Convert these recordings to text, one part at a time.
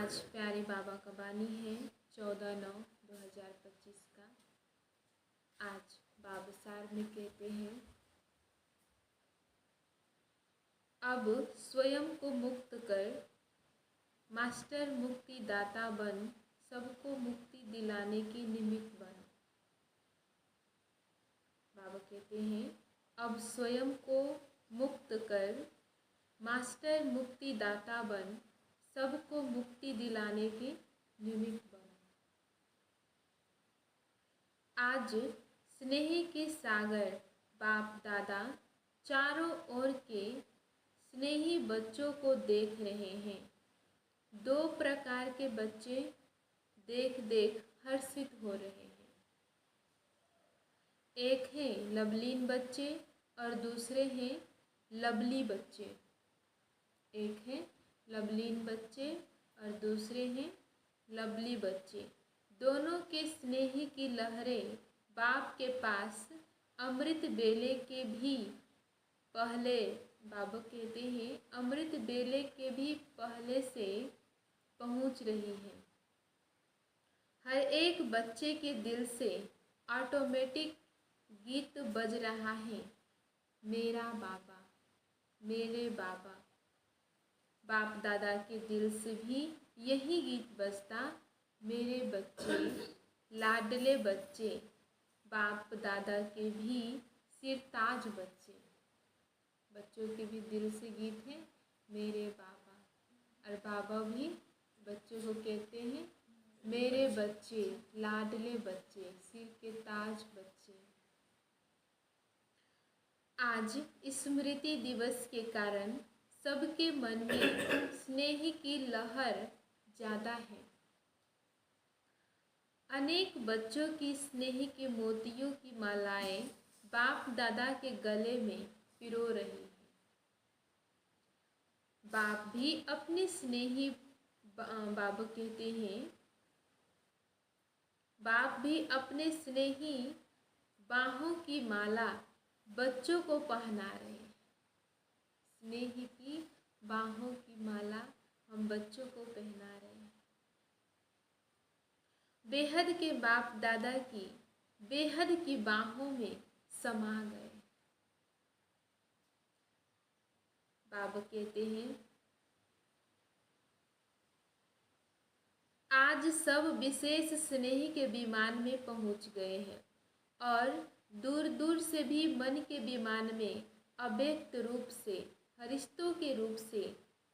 आज प्यारे बाबा का बानी है 14/9/2025 का। आज बाबा सार में कहते हैं, अब स्वयं को मुक्त कर, मास्टर मुक्ति दाता बन, सबको मुक्ति दिलाने के निमित्त बन। बाबा कहते हैं, अब स्वयं को मुक्त कर, मास्टर मुक्ति दाता बन, सबको मुक्ति दिलाने के निमित्त बन। आज स्नेह के सागर बाप दादा चारों ओर के स्नेही बच्चों को देख रहे हैं। दो प्रकार के बच्चे देख देख हर्षित हो रहे हैं। एक हैं लवलीन बच्चे और दूसरे हैं लवली बच्चे। एक है लवलीन बच्चे और दूसरे हैं लवली बच्चे। दोनों के स्नेह की लहरें बाप के पास अमृत बेले के भी पहले, बाबा कहते हैं, अमृत बेले के भी पहले से पहुंच रही है। हर एक बच्चे के दिल से ऑटोमेटिक गीत बज रहा है, मेरा बाबा, मेरे बाबा। बाप दादा के दिल से भी यही गीत बजता, मेरे बच्चे, लाडले बच्चे। बाप दादा के भी सिरताज बच्चे। बच्चों के भी दिल से गीत है, मेरे बाबा। और बाबा भी बच्चों को कहते हैं, मेरे बच्चे, लाडले बच्चे, सिर के ताज बच्चे। आज स्मृति दिवस के कारण सबके मन में स्नेह की लहर ज़्यादा है। अनेक बच्चों की स्नेह के मोतियों की मालाएं बाप दादा के गले में पिरो रही है। बाप भी अपने स्नेही, बाबा कहते हैं, बाप भी अपने स्नेही बाहों की माला बच्चों को पहना रहे हैं। स्नेह की बाहों की माला हम बच्चों को पहना रहे हैं। बेहद के बाप दादा की बेहद की बाहों में समा गए। बाबा कहते हैं, आज सब विशेष स्नेह के विमान में पहुंच गए हैं और दूर दूर से भी मन के विमान में अव्यक्त रूप से, फरिश्तों के रूप से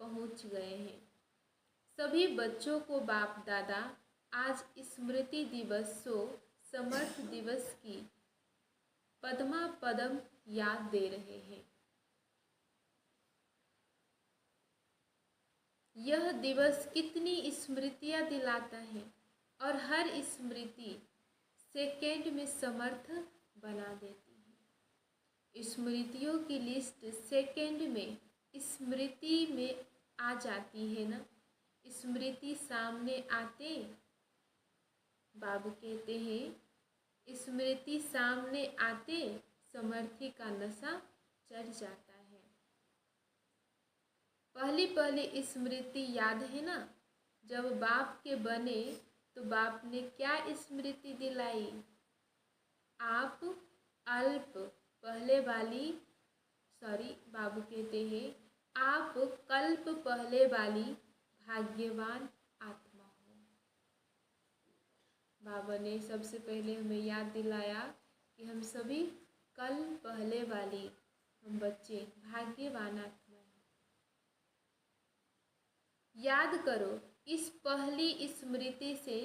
पहुंच गए हैं। सभी बच्चों को बाप दादा आज स्मृति दिवसों, समर्थ दिवस की पद्मा पदम याद दे रहे हैं। यह दिवस कितनी स्मृतियां दिलाता है और हर स्मृति सेकेंड में समर्थ बना देती है। स्मृतियों की लिस्ट सेकेंड में स्मृति में आ जाती है ना। स्मृति सामने आते, बाबू कहते हैं, स्मृति सामने आते समर्थी का नशा चढ़ जाता है। पहली पहली स्मृति याद है ना, जब बाप के बने तो बाप ने क्या स्मृति दिलाई? आप अल्प पहले वाली, बाबू कहते हैं, आप कल्प पहले वाली भाग्यवान आत्मा हो। बाबा ने सबसे पहले हमें याद दिलाया कि हम सभी कल पहले वाली, हम बच्चे भाग्यवान आत्मा हैं। याद करो, इस पहली स्मृति से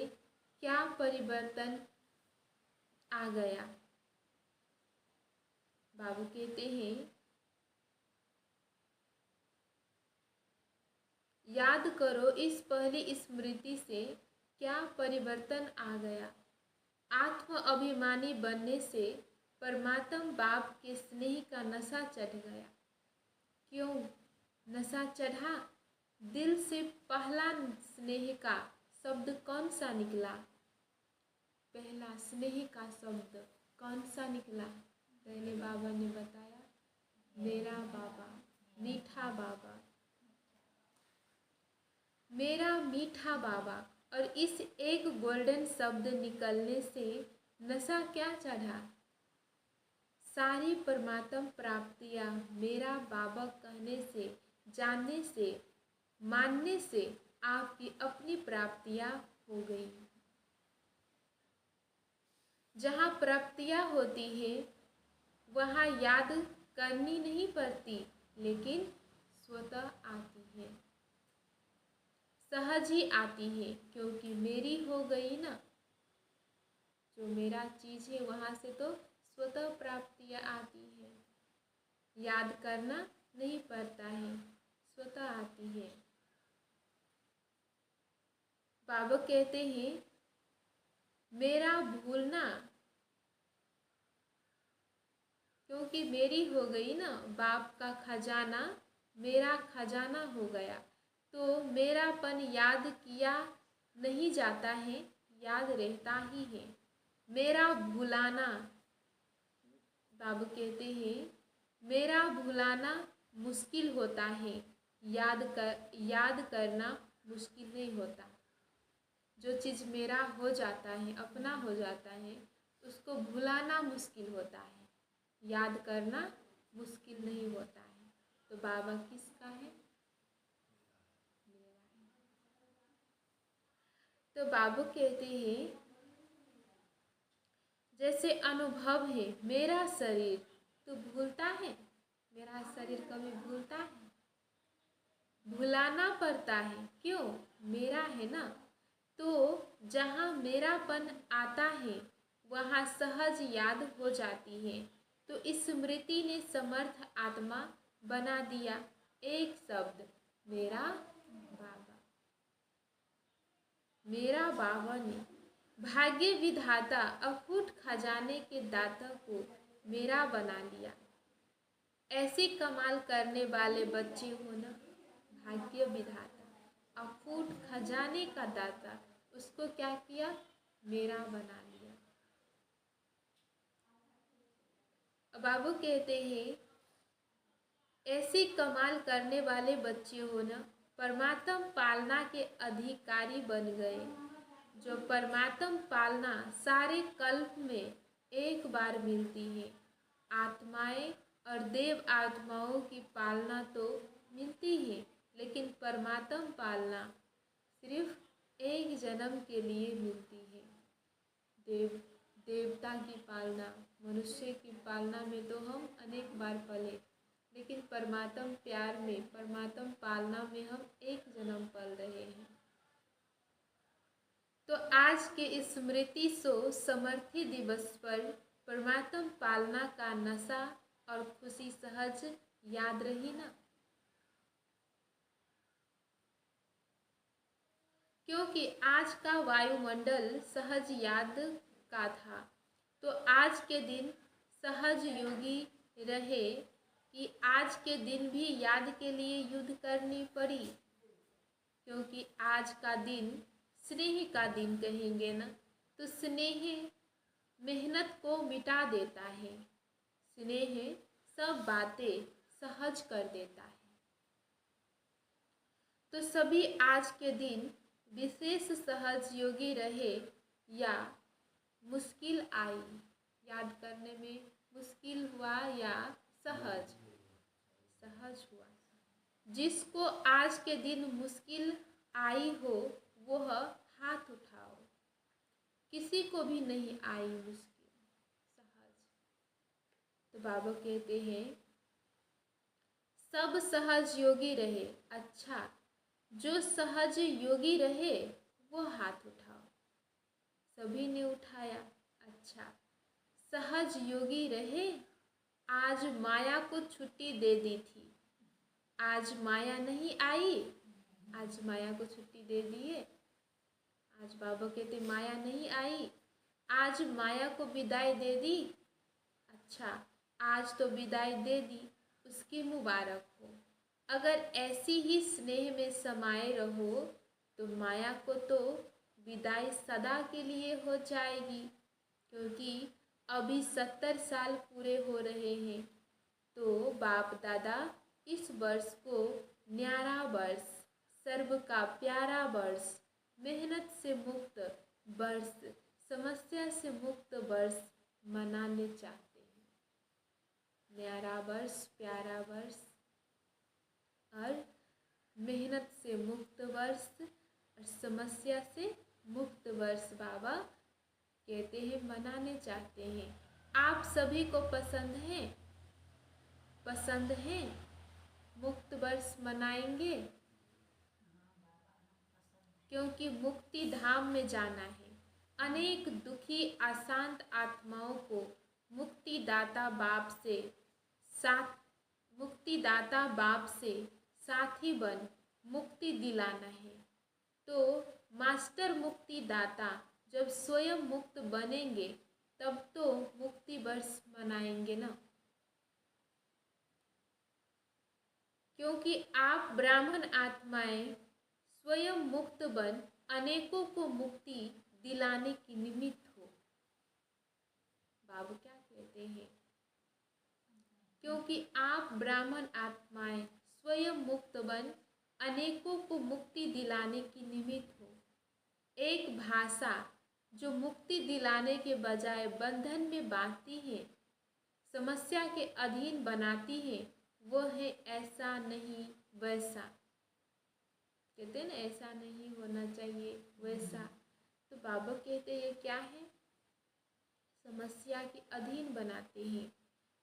क्या परिवर्तन आ गया? बाबू कहते हैं, याद करो, इस पहली स्मृति से क्या परिवर्तन आ गया? आत्म अभिमानी बनने से परमात्मा बाप के स्नेह का नशा चढ़ गया। क्यों नशा चढ़ा? दिल से पहला स्नेह का शब्द कौन सा निकला? पहला स्नेह का शब्द कौन सा निकला? पहले बाबा ने बताया, मेरा बाबा, मीठा बाबा। मेरा मीठा बाबा। और इस एक गोल्डन शब्द निकलने से नशा क्या चढ़ा। सारी परमात्म प्राप्तियाँ मेरा बाबा कहने से, जानने से, मानने से आपकी अपनी प्राप्तियाँ हो गई। जहाँ प्राप्तियाँ होती है वहाँ याद करनी नहीं पड़ती, लेकिन स्वतः आती है, सहज ही आती है, क्योंकि मेरी हो गई ना। जो मेरा चीज़ है वहाँ से तो स्वतः प्राप्तियाँ आती है, याद करना नहीं पड़ता है, स्वतः आती है। बाबा कहते हैं मेरा भूलना, क्योंकि मेरी हो गई ना, बाप का खजाना मेरा खजाना हो गया, तो मेरापन याद किया नहीं जाता है, याद रहता ही है। मेरा भुलाना, बाबा कहते हैं मेरा भुलाना मुश्किल होता है, याद करना मुश्किल नहीं होता। जो चीज़ मेरा हो जाता है, अपना हो जाता है, उसको भुलाना मुश्किल होता है, याद करना मुश्किल नहीं होता है। तो बाबा किसका है? मेरा है। तो बाबा कहते हैं जैसे अनुभव है मेरा शरीर तो भूलता है, मेरा शरीर कभी भूलता है? भुलाना पड़ता है, क्यों? मेरा है ना। तो जहाँ मेरापन आता है वहाँ सहज याद हो जाती है। तो इस स्मृति ने समर्थ आत्मा बना दिया एक शब्द, मेरा बाबा। मेरा बाबा ने भाग्य विधाता अकूट खजाने के दाता को मेरा बना लिया। ऐसे कमाल करने वाले बच्चे हो ना, भाग्य विधाता अकूट खजाने का दाता, उसको क्या किया? मेरा बना लिया। बाबू कहते हैं ऐसे कमाल करने वाले बच्चे हो ना, परमात्म पालना के अधिकारी बन गए। जो परमात्म पालना सारे कल्प में एक बार मिलती है। आत्माएं और देव आत्माओं की पालना तो मिलती है, लेकिन परमात्म पालना सिर्फ एक जन्म के लिए मिलती है। देवता की पालना, मनुष्य की पालना में तो हम अनेक बार पले, लेकिन परमात्म प्यार में, परमात्म पालना में हम एक जन्म पल रहे हैं। तो आज के स्मृति सो समर्थी दिवस पर परमात्म पालना का नशा और खुशी सहज याद रही ना। क्योंकि आज का वायुमंडल सहज याद का था, तो आज के दिन सहज योगी रहे कि आज के दिन भी याद के लिए युद्ध करनी पड़ी। क्योंकि आज का दिन स्नेह का दिन कहेंगे ना, तो स्नेह मेहनत को मिटा देता है, स्नेह सब बातें सहज कर देता है। तो सभी आज के दिन विशेष सहज योगी रहे या मुश्किल आई, याद करने में मुश्किल हुआ या सहज हुआ। जिसको आज के दिन मुश्किल आई हो वह हाथ उठाओ, किसी को भी नहीं आई मुश्किल, सहज। तो बाबा कहते हैं सब सहज योगी रहे। अच्छा, जो सहज योगी रहे वो हाथ उठाओ। सभी ने उठाया। अच्छा, सहज योगी रहे। आज माया को छुट्टी दे दी थी, आज माया नहीं आई, आज माया को छुट्टी दे दिए। आज बाबा कहते माया नहीं आई, आज माया को विदाई दे दी। अच्छा, आज तो विदाई दे दी, उसकी मुबारक हो। अगर ऐसी ही स्नेह में समाये रहो तो माया को तो विदाई सदा के लिए हो जाएगी। क्योंकि अभी 70 साल पूरे हो रहे हैं, तो बाप दादा इस वर्ष को न्यारा वर्ष सर्व का प्यारा वर्ष, मेहनत से मुक्त वर्ष, समस्या से मुक्त वर्ष मनाने चाहते हैं। न्यारा वर्ष, प्यारा वर्ष और मेहनत से मुक्त वर्ष और समस्या से मुक्त वर्ष बाबा कहते हैं मनाने चाहते हैं। आप सभी को पसंद है? पसंद है? मुक्त वर्ष मनाएंगे? क्योंकि मुक्ति धाम में जाना है। अनेक दुखी अशांत आत्माओं को मुक्तिदाता बाप से साथी बन मुक्ति दिलाना है। तो मास्टर मुक्तिदाता जब स्वयं मुक्त बनेंगे तब तो मुक्ति वर्ष मनाएंगे ना। क्योंकि आप ब्राह्मण आत्माएं स्वयं मुक्त बन अनेकों को मुक्ति दिलाने की निमित्त हो। बाबू क्या कहते हैं? क्योंकि आप ब्राह्मण आत्माएं स्वयं मुक्त बन अनेकों को मुक्ति दिलाने की निमित्त हो। एक भाषा जो मुक्ति दिलाने के बजाय बंधन में बांधती है, समस्या के अधीन बनाती है, वो है ऐसा नहीं वैसा। कहते हैं ना, ऐसा नहीं होना चाहिए वैसा। तो बाबा कहते हैं क्या है? समस्या के अधीन बनाते हैं।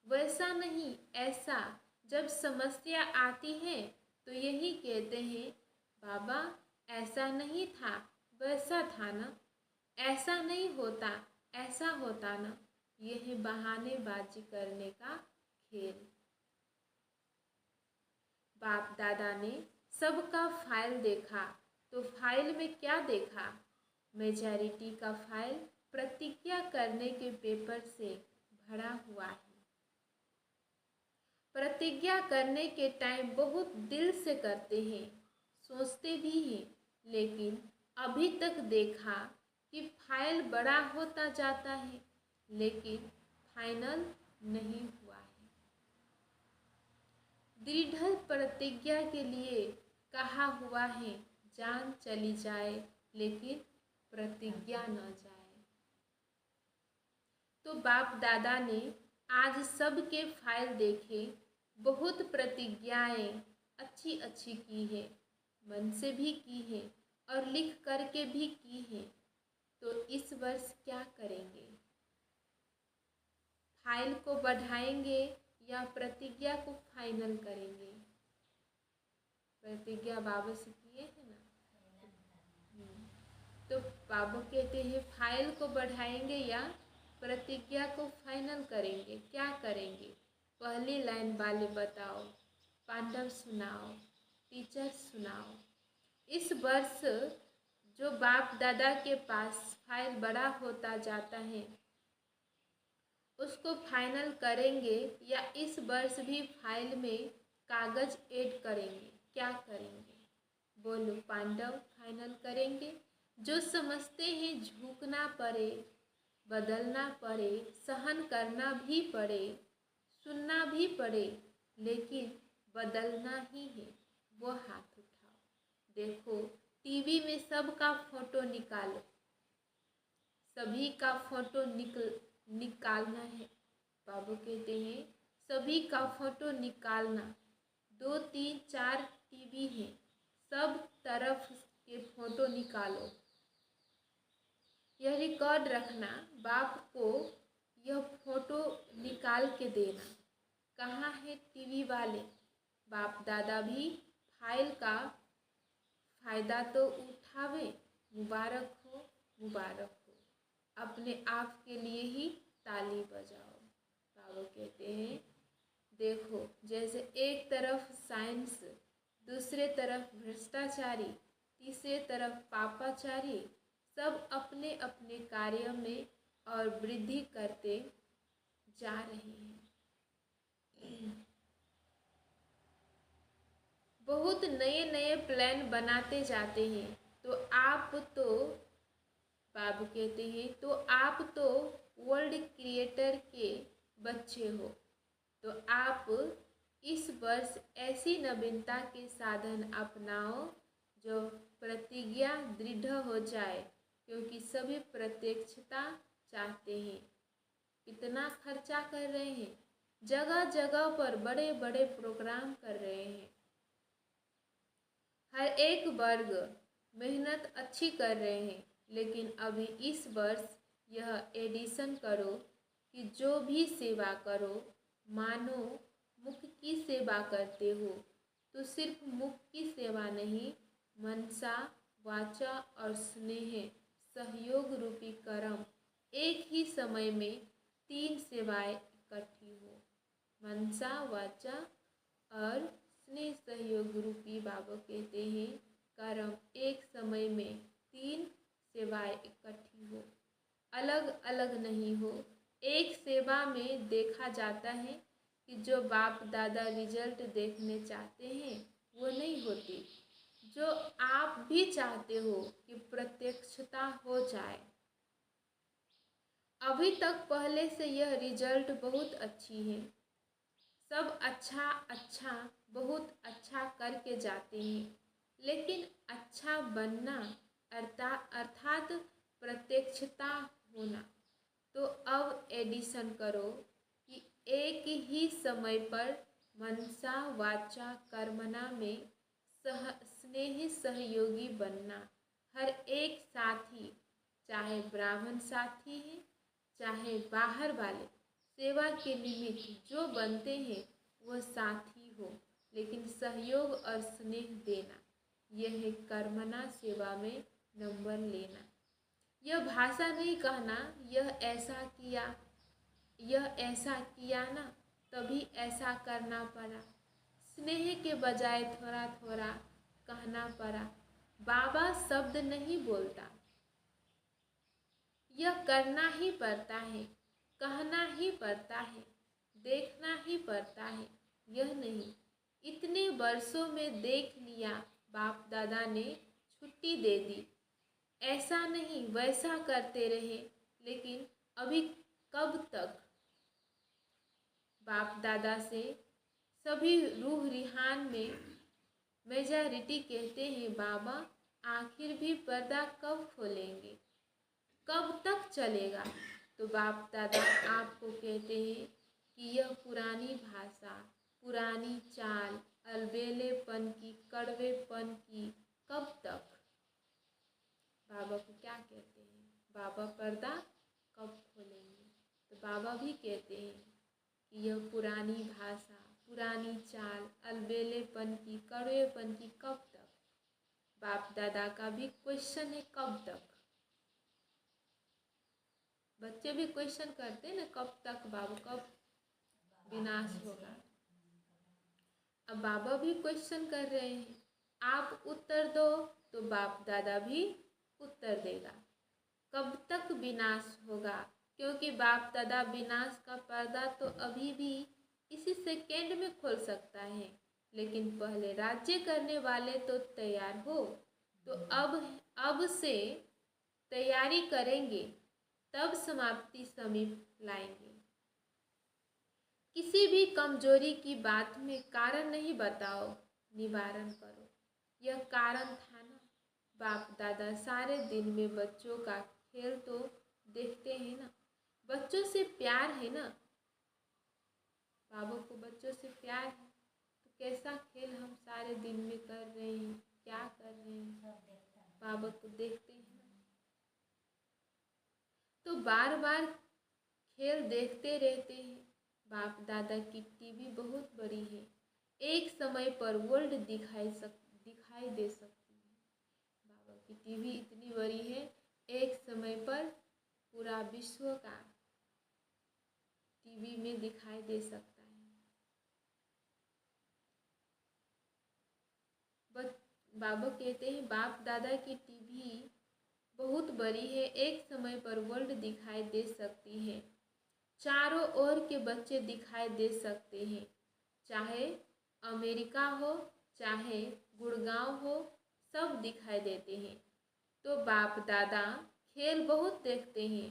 वैसा नहीं ऐसा। जब समस्या आती है तो यही कहते हैं बाबा ऐसा नहीं था वैसा था ना, ऐसा नहीं होता ऐसा होता ना। यह है बहानेबाजी करने का खेल। बाप दादा ने सबका फाइल देखा तो फाइल में क्या देखा? मेजॉरिटी का फाइल प्रतिज्ञा करने के पेपर से भरा हुआ है। प्रतिज्ञा करने के टाइम बहुत दिल से करते हैं, सोचते भी हैं, लेकिन अभी तक देखा कि फाइल बड़ा होता जाता है लेकिन फाइनल नहीं हुआ है। दृढ़ प्रतिज्ञा के लिए कहा हुआ है जान चली जाए लेकिन प्रतिज्ञा न जाए। तो बाप दादा ने आज सबके फाइल देखे, बहुत प्रतिज्ञाएं अच्छी अच्छी की है, मन से भी की है और लिख करके भी की है। तो इस वर्ष क्या करेंगे? फाइल को बढ़ाएंगे या प्रतिज्ञा को फाइनल करेंगे? प्रतिज्ञा बाबा से किए हैं ना। तो बाबा कहते हैं फाइल को बढ़ाएंगे या प्रतिज्ञा को फाइनल करेंगे? क्या करेंगे? पहली लाइन वाले बताओ, पांडव सुनाओ, टीचर सुनाओ। इस वर्ष जो बाप दादा के पास फाइल बड़ा होता जाता है उसको फाइनल करेंगे या इस वर्ष भी फाइल में कागज ऐड करेंगे? क्या करेंगे? बोलो पांडव, फाइनल करेंगे। जो समझते हैं झुकना पड़े, बदलना पड़े, सहन करना भी पड़े, सुनना भी पड़े, लेकिन बदलना ही है, वो हाथ उठाओ। देखो टीवी में सबका फोटो निकालो, सभी का फोटो निकालना है। बाबू कहते हैं सभी का फोटो निकालना। 2, 3, 4 टीवी है, सब तरफ के फोटो निकालो। यह रिकॉर्ड रखना, बाप को यह फोटो निकाल के देना। कहाँ है टीवी वाले? बाप दादा भी फाइल का फायदा तो उठावे। मुबारक हो, मुबारक हो। अपने आप के लिए ही ताली बजाओ। बाबा कहते हैं देखो जैसे एक तरफ साइंस, दूसरे तरफ भ्रष्टाचारी, तीसरे तरफ पापाचारी, सब अपने अपने कार्य में और वृद्धि करते जा रहे हैं। बहुत नए नए प्लान बनाते जाते हैं। तो आप तो बाबू कहते हैं तो आप तो वर्ल्ड क्रिएटर के बच्चे हो, तो आप इस वर्ष ऐसी नवीनता के साधन अपनाओ जो प्रतिज्ञा दृढ़ हो जाए, क्योंकि सभी प्रत्यक्षता चाहते हैं। कितना खर्चा कर रहे हैं, जगह जगह पर बड़े बड़े प्रोग्राम कर रहे हैं। हर एक वर्ग मेहनत अच्छी कर रहे हैं, लेकिन अभी इस वर्ष यह एडिशन करो कि जो भी सेवा करो, मानो मुख की सेवा करते हो, तो सिर्फ मुख की सेवा नहीं, मनसा, वाचा और स्नेह सहयोग रूपी कर्म एक ही समय में 3 सेवाएं इकट्ठी हो। मनसा, वाचा और स्नेह सहयोग रूपी बाबा कहते हैं कर्म एक समय में 3 सेवाएं इकट्ठी हो, अलग अलग नहीं हो। एक सेवा में देखा जाता है कि जो बाप दादा रिजल्ट देखने चाहते हैं वो नहीं होती, जो आप भी चाहते हो कि प्रत्यक्षता हो जाए। अभी तक पहले से यह रिजल्ट बहुत अच्छी है, सब अच्छा अच्छा बहुत अच्छा करके जाते हैं, लेकिन अच्छा बनना अर्थात प्रत्यक्षता होना, तो अब एडिशन करो कि एक ही समय पर मनसा वाचा कर्मणा में स्नेह सहयोगी बनना। हर एक साथी, चाहे ब्राह्मण साथी है चाहे बाहर वाले, सेवा के निमित्त जो बनते हैं वह साथी हो, लेकिन सहयोग और स्नेह देना, यह है कर्मणा सेवा में नंबर लेना। यह भाषा नहीं कहना यह ऐसा किया ना, तभी ऐसा करना पड़ा। स्नेह के बजाय थोड़ा थोड़ा कहना पड़ा। बाबा शब्द नहीं बोलता, यह करना ही पड़ता है, कहना ही पड़ता है, देखना ही पड़ता है। यह नहीं इतने वर्षों में देख लिया, बाप दादा ने छुट्टी दे दी, ऐसा नहीं वैसा करते रहे, लेकिन अभी कब तक? बाप दादा से सभी रूह रिहान में मेजॉरिटी कहते हैं बाबा आखिर भी पर्दा कब खोलेंगे, कब तक चलेगा? तो बाप दादा आपको कहते हैं कि यह पुरानी भाषा, पुरानी चाल, अलबेलेपन की, कड़वेपन की कब तक? बाबा को क्या कहते हैं? बाबा पर्दा कब खोलेंगे? तो बाबा भी कहते हैं कि यह पुरानी भाषा, पुरानी चाल, अलबेलेपन की, कड़वेपन की कब तक? बाप दादा का भी क्वेश्चन है कब तक। बच्चे भी क्वेश्चन करते हैं ना, कब तक बाबू, कब विनाश होगा। अब बाबा भी क्वेश्चन कर रहे हैं, आप उत्तर दो तो बाप दादा भी उत्तर देगा, कब तक विनाश होगा? क्योंकि बाप दादा विनाश का पर्दा तो अभी भी इसी सेकेंड में खोल सकता है, लेकिन पहले राज्य करने वाले तो तैयार हो। तो अब से तैयारी करेंगे, तब समाप्ति समीप लाएंगे। किसी भी कमजोरी की बात में कारण नहीं बताओ, निवारण करो। यह कारण था ना, बाप दादा सारे दिन में बच्चों का खेल तो देखते हैं ना, बच्चों से प्यार है ना, बाबा को बच्चों से प्यार है, तो कैसा खेल हम सारे दिन में कर रहे हैं, क्या कर रहे हैं, बाबा को देखते हैं ना। तो बार बार खेल देखते रहते हैं। बाप दादा की टीवी बहुत बड़ी है, एक समय पर वर्ल्ड दिखाई दे सकती है। बाबा की टीवी इतनी बड़ी है, एक समय पर पूरा विश्व का टीवी में दिखाई दे सकता है। बाबा कहते हैं बाप दादा की टीवी बहुत बड़ी है, एक समय पर वर्ल्ड दिखाई दे सकती है, चारों ओर के बच्चे दिखाई दे सकते हैं, चाहे अमेरिका हो चाहे गुड़गांव हो, सब दिखाई देते हैं। तो बाप दादा खेल बहुत देखते हैं।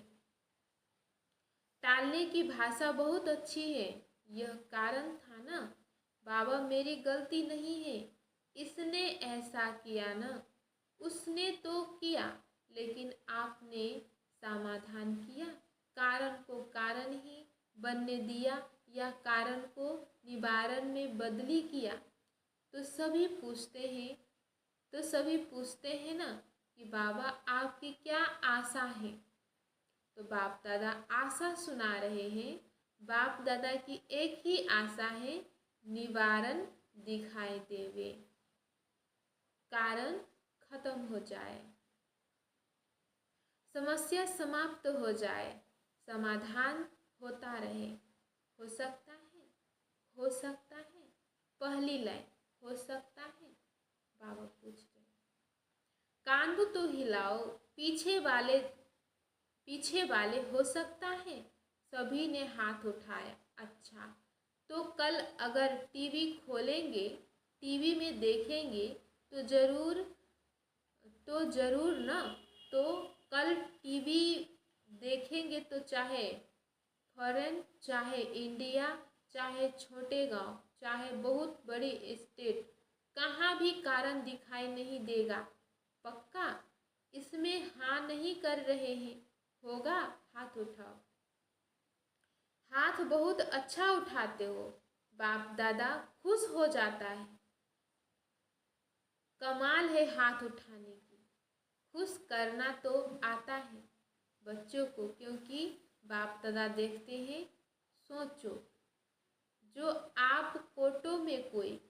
टालने की भाषा बहुत अच्छी है, यह कारण था ना, बाबा मेरी गलती नहीं है, इसने ऐसा किया न, उसने तो किया, लेकिन आपने समाधान किया, कारण को कारण ही बनने दिया या कारण को निवारण में बदली किया। तो सभी पूछते हैं ना कि बाबा आपकी क्या आशा है। तो बाप दादा आशा सुना रहे हैं। बाप दादा की एक ही आशा है, निवारण दिखाई देवे, कारण खत्म हो जाए, समस्या समाप्त हो जाए, समाधान होता रहे। हो सकता है, हो सकता है, पहली लाइन हो सकता है। बाबा पूछ रहे, कांधु तो हिलाओ, पीछे वाले हो सकता है। सभी ने हाथ उठाया। अच्छा, तो कल अगर टीवी खोलेंगे, टीवी में देखेंगे तो जरूर ना। तो कल टीवी देखेंगे तो चाहे फॉरेन, चाहे इंडिया, चाहे छोटे गांव, चाहे बहुत बड़ी स्टेट, कहाँ भी कारण दिखाई नहीं देगा। पक्का? इसमें हाँ नहीं कर रहे हैं। होगा? हाथ उठाओ। हाथ बहुत अच्छा उठाते हो। बाप दादा खुश हो जाता है। कमाल है हाथ उठाने की। खुश करना तो आता है बच्चों को, क्योंकि बाप दादा देखते हैं। सोचो, जो आप कोटों में कोई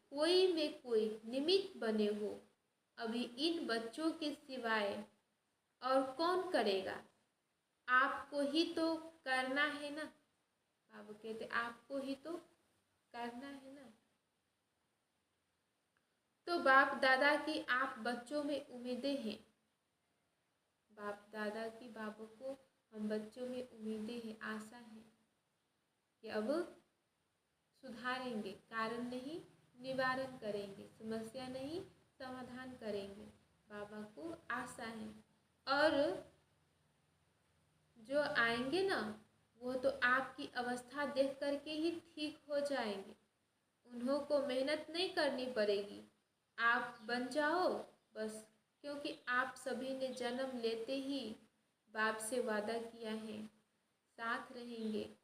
निमित्त बने हो, अभी इन बच्चों के सिवाय और कौन करेगा? आपको ही तो करना है ना। बाबू कहते आपको ही तो करना है ना। तो बाप दादा की आप बच्चों में उम्मीदें हैं। बाप दादा की बाबू को हम बच्चों में उम्मीदें हैं, आशा है कि अब सुधारेंगे, कारण नहीं निवारण करेंगे, समस्या नहीं समाधान करेंगे। बाबा को आशा है। और जो आएंगे ना, वो तो आपकी अवस्था देख करके ही ठीक हो जाएंगे। उन्हों को मेहनत नहीं करनी पड़ेगी, आप बन जाओ बस। क्योंकि आप सभी ने जन्म लेते ही बाप से वादा किया है, साथ रहेंगे,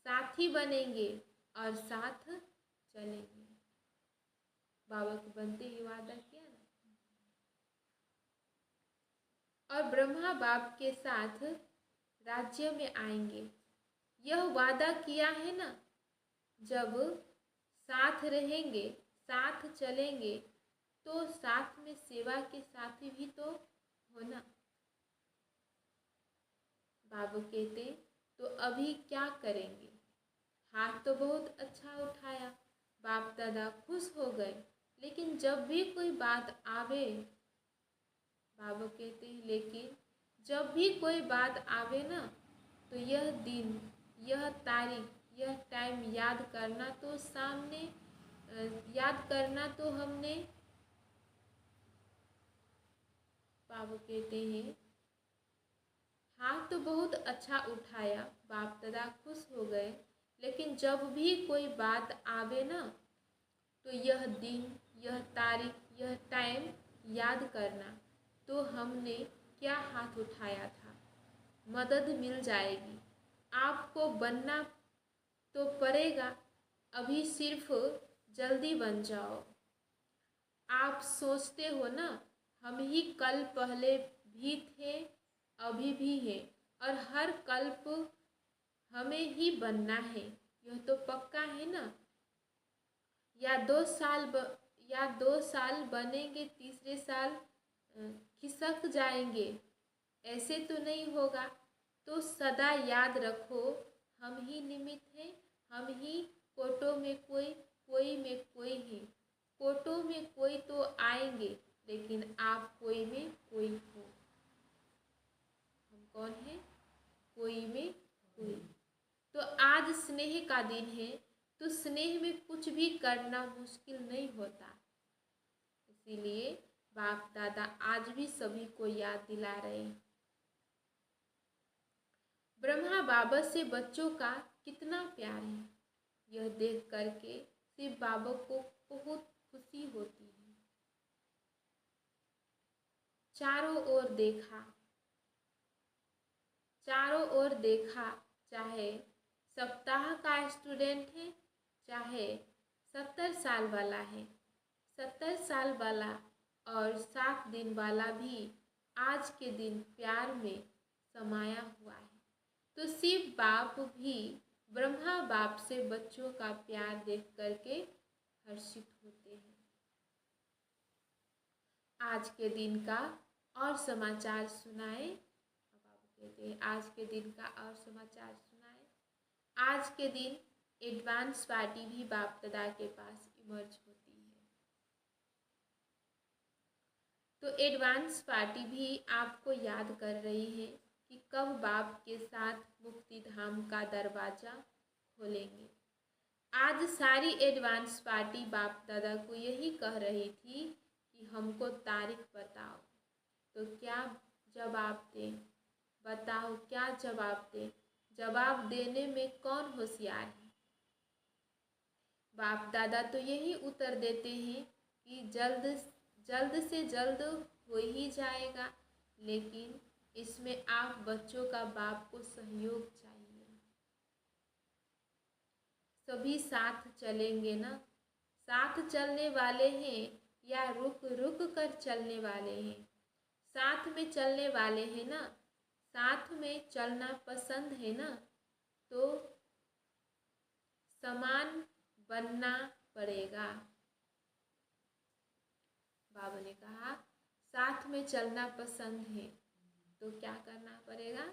साथी बनेंगे और साथ चलेंगे। बाबा को बनते ही वादा किया ना। और ब्रह्मा बाप के साथ राज्य में आएंगे, यह वादा किया है ना। जब साथ रहेंगे, साथ चलेंगे, तो साथ में सेवा के साथी भी तो होना। बाबू कहते तो अभी क्या करेंगे? हाथ तो बहुत अच्छा उठाया, बाप दादा खुश हो गए। लेकिन जब भी कोई बात आवे, बाबू कहते हैं लेकिन जब भी कोई बात आवे ना, तो यह दिन, यह तारीख, यह टाइम याद करना तो याद करना तो हमने। बाबू कहते हैं हाथ तो बहुत अच्छा उठाया, बाप दादा खुश हो गए। लेकिन जब भी कोई बात आवे ना, तो यह दिन, यह तारीख, यह टाइम याद करना तो हमने क्या हाथ उठाया था। मदद मिल जाएगी। आपको बनना तो पड़ेगा, अभी सिर्फ जल्दी बन जाओ। आप सोचते हो ना, हम ही कल पहले भी थे, अभी भी है, और हर कल्प हमें ही बनना है, यह तो पक्का है ना। या 2 साल बनेंगे, तीसरे साल खिसक जाएंगे, ऐसे तो नहीं होगा। तो सदा याद रखो, हम ही निमित्त हैं, हम ही कोटों में कोई में कोई है। कोटों में कोई तो आएंगे, लेकिन आप कोई में कोई हो। हम कौन है? कोई में कोई। तो आज स्नेह का दिन है, तो स्नेह में कुछ भी करना मुश्किल नहीं होता। इसीलिए बाप दादा आज भी सभी को याद दिला रहे हैं। ब्रह्मा बाबा से बच्चों का कितना प्यार है, यह देख करके शिव बाबा को बहुत खुशी होती है। चारों ओर देखा, चारों ओर देखा, चाहे सप्ताह का स्टूडेंट है, चाहे 70 साल वाला है, 70 साल वाला और 7 दिन वाला भी आज के दिन प्यार में समाया हुआ है। तो शिव बाप भी ब्रह्मा बाप से बच्चों का प्यार देख करके हर्षित होते हैं। आज के दिन का और समाचार सुनाए। अब आप कहते हैं आज के दिन का और समाचार सुनाए। आज के दिन एडवांस पार्टी भी बाप दादा के पास इमर्ज होती है। तो एडवांस पार्टी भी आपको याद कर रही है कि कब बाप के साथ मुक्ति धाम का दरवाजा खोलेंगे। आज सारी एडवांस पार्टी बाप दादा को यही कह रही थी कि हमको तारीख बताओ। तो क्या जवाब दें? बताओ क्या जवाब दें? जवाब देने में कौन होशियार है? बाप दादा तो यही उत्तर देते हैं कि जल्द से जल्द हो ही जाएगा, लेकिन इसमें आप बच्चों का बाप को सहयोग चाहिए। सभी साथ चलेंगे ना? साथ चलने वाले हैं या रुक रुक कर चलने वाले हैं? साथ में चलने वाले हैं ना? साथ में चलना पसंद है ना? तो समान बनना पड़ेगा। बाबा ने कहा साथ में चलना पसंद है तो क्या करना पड़ेगा?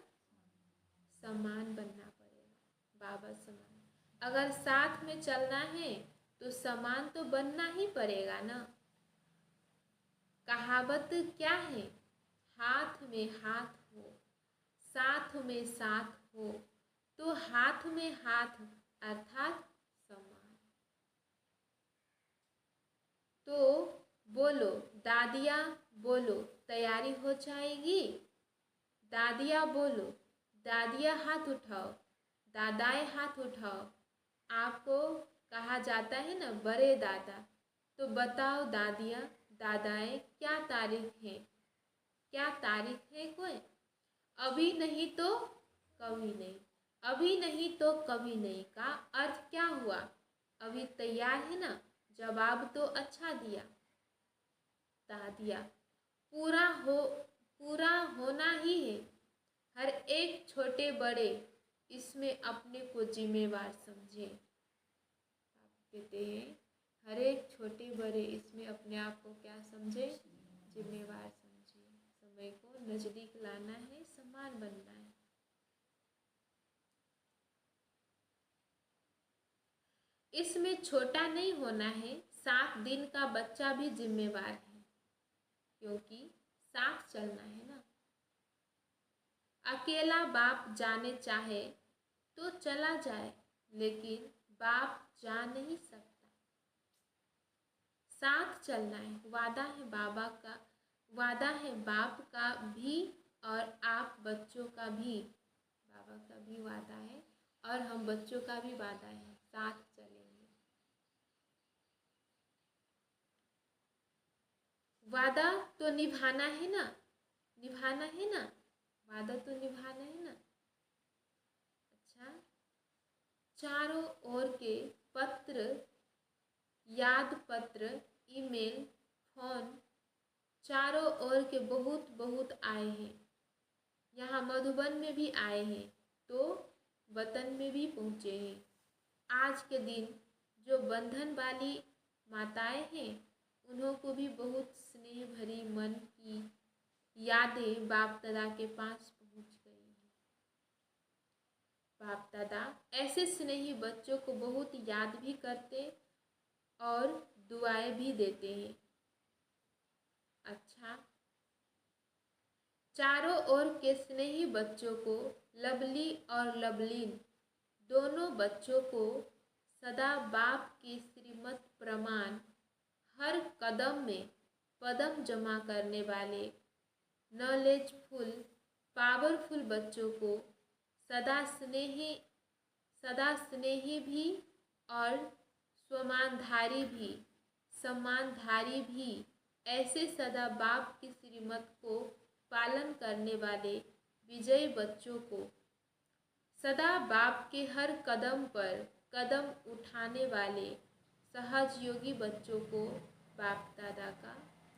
समान बनना पड़ेगा। बाबा समान, अगर साथ में चलना है तो समान तो बनना ही पड़ेगा ना। कहावत क्या है? हाथ में हाथ हो, साथ में साथ हो, तो हाथ में हाथ अर्थात समान। तो बोलो दादियाँ, बोलो तैयारी हो जाएगी। दादियाँ बोलो, दादियाँ हाथ उठाओ, दादाएँ हाथ उठाओ। आपको कहा जाता है ना बड़े दादा, तो बताओ दादियाँ दादाएँ क्या तारीख है? क्या तारीख है कोई? अभी नहीं तो कभी नहीं, अभी नहीं तो कभी नहीं का अर्थ क्या हुआ? अभी तैयार है ना? जवाब तो अच्छा दिया। दादिया पूरा होना ही है। हर एक छोटे बड़े इसमें अपने को जिम्मेवार समझे। आप कहते हैं हर एक छोटे बड़े इसमें अपने आप को क्या समझे? जिम्मेवार समझे। समय को नजदीक लाना है, समान बनना है। इसमें छोटा नहीं होना है। 7 दिन का बच्चा भी जिम्मेवार है, क्योंकि साथ चलना है ना। अकेला बाप जाने चाहे तो चला जाए, लेकिन बाप जा नहीं सकता। साथ चलना है, वादा है बाबा का, वादा है बाप का भी और आप बच्चों का भी। बाबा का भी वादा है और हम बच्चों का भी वादा है, साथ चलेंगे। वादा तो निभाना है ना, निभाना है ना, वादा तो निभाना है ना। अच्छा, चारों ओर के पत्र, याद पत्र, ईमेल, फोन चारों ओर के बहुत आए हैं। यहाँ मधुबन में भी आए हैं तो वतन में भी पहुँचे हैं। आज के दिन जो बंधन वाली माताएं हैं उन्हों को भी बहुत स्नेह भरी मन की यादें बाप दादा के पास पहुँच गई हैं। बाप दादा ऐसे स्नेही बच्चों को बहुत याद भी करते और दुआएं भी देते हैं। अच्छा, चारों ओर के स्नेही बच्चों को, लवली और लवलीन दोनों बच्चों को सदा बाप की श्रीमत प्रमाण हर कदम में पदम जमा करने वाले नॉलेजफुल पावरफुल बच्चों को सदा स्नेही भी और सम्मानधारी भी ऐसे सदा बाप की श्रीमत को पालन करने वाले विजयी बच्चों को, सदा बाप के हर कदम पर कदम उठाने वाले सहजयोगी बच्चों को बाप दादा का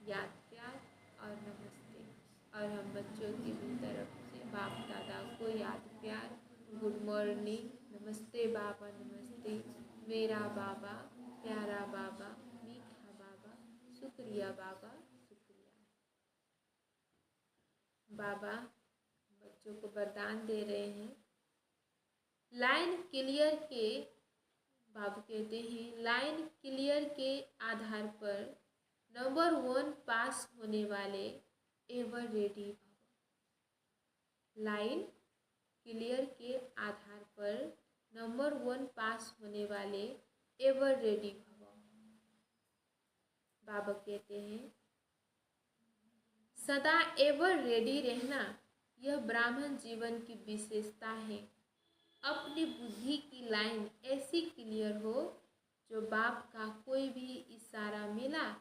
याद प्यार और नमस्ते। और हम बच्चों की भी तरफ से बाप दादा को याद प्यार, गुड मॉर्निंग, नमस्ते बाबा, नमस्ते मेरा बाबा, प्यारा बाबा, मीठा बाबा, शुक्रिया बाबा, शुक्रिया। बाबा बच्चों को वरदान दे रहे हैं। लाइन क्लियर के, बाबू कहते हैं लाइन क्लियर के आधार पर नंबर 1 पास होने वाले एवर रेडी भव। लाइन क्लियर के आधार पर नंबर 1 पास होने वाले एवर रेडी भव। बाबा कहते हैं सदा एवर रेडी रहना यह ब्राह्मण जीवन की विशेषता है। अपनी बुद्धि की लाइन ऐसी क्लियर हो जो बाप का कोई भी इशारा मिला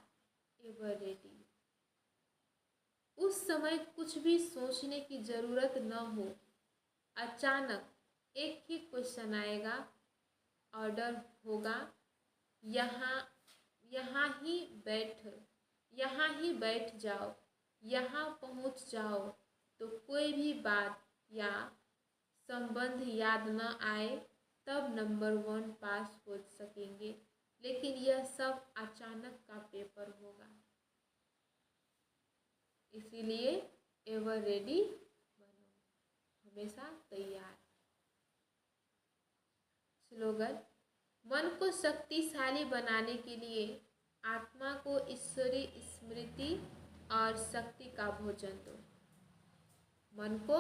एवर रेडी। उस समय कुछ भी सोचने की जरूरत न हो। अचानक एक ही क्वेश्चन आएगा, ऑर्डर होगा, यहाँ ही बैठ जाओ, यहाँ पहुँच जाओ। तो कोई भी बात या संबंध याद न आए तब नंबर 1 पास हो सकेंगे, लेकिन यह सब अचानक का पेपर होगा। इसीलिए एवर रेडी बनो, हमेशा तैयार। स्लोगन, मन को शक्तिशाली बनाने के लिए आत्मा को ईश्वरीय स्मृति और शक्ति का भोजन दो। मन को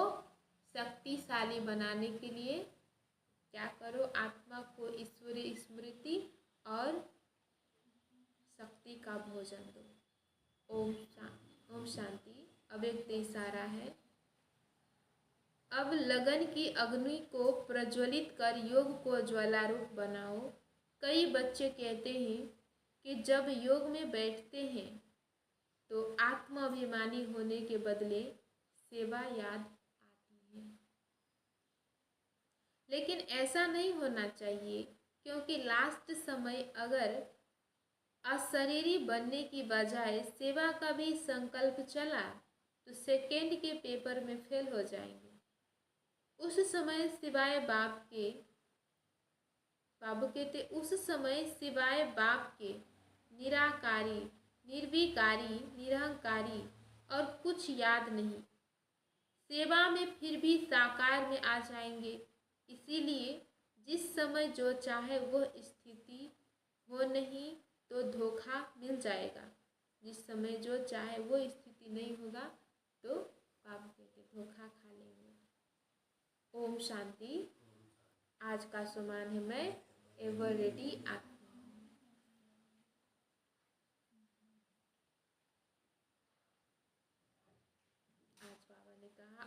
शक्तिशाली बनाने के लिए क्या करो? आत्मा को ईश्वरीय स्मृति और शक्ति का भोजन दो। ओम शांति। अब एक इशारा है। अब लगन की अग्नि को प्रज्वलित कर योग को ज्वालारूप बनाओ। कई बच्चे कहते हैं कि जब योग में बैठते हैं तो आत्माभिमानी होने के बदले सेवा याद आती है, लेकिन ऐसा नहीं होना चाहिए, क्योंकि लास्ट समय अगर अशरीरी बनने की बजाय सेवा का भी संकल्प चला तो सेकेंड के पेपर में फेल हो जाएंगे। उस समय सिवाय बाप के, बाबू कहते उस समय सिवाय बाप के निराकारी, निर्विकारी, निरहंकारी और कुछ याद नहीं। सेवा में फिर भी साकार में आ जाएंगे। इसीलिए जिस समय जो चाहे वह स्थिति हो, नहीं तो धोखा मिल जाएगा। जिस समय जो चाहे वो स्थिति नहीं होगा तो बाबू कहते धोखा खा लेंगे। ओम शांति। आज का सम्मान है मैं एवर रेडी आत्मा। आज बाबा ने कहा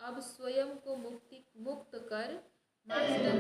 अब स्वयं को मुक्त कर मास्टर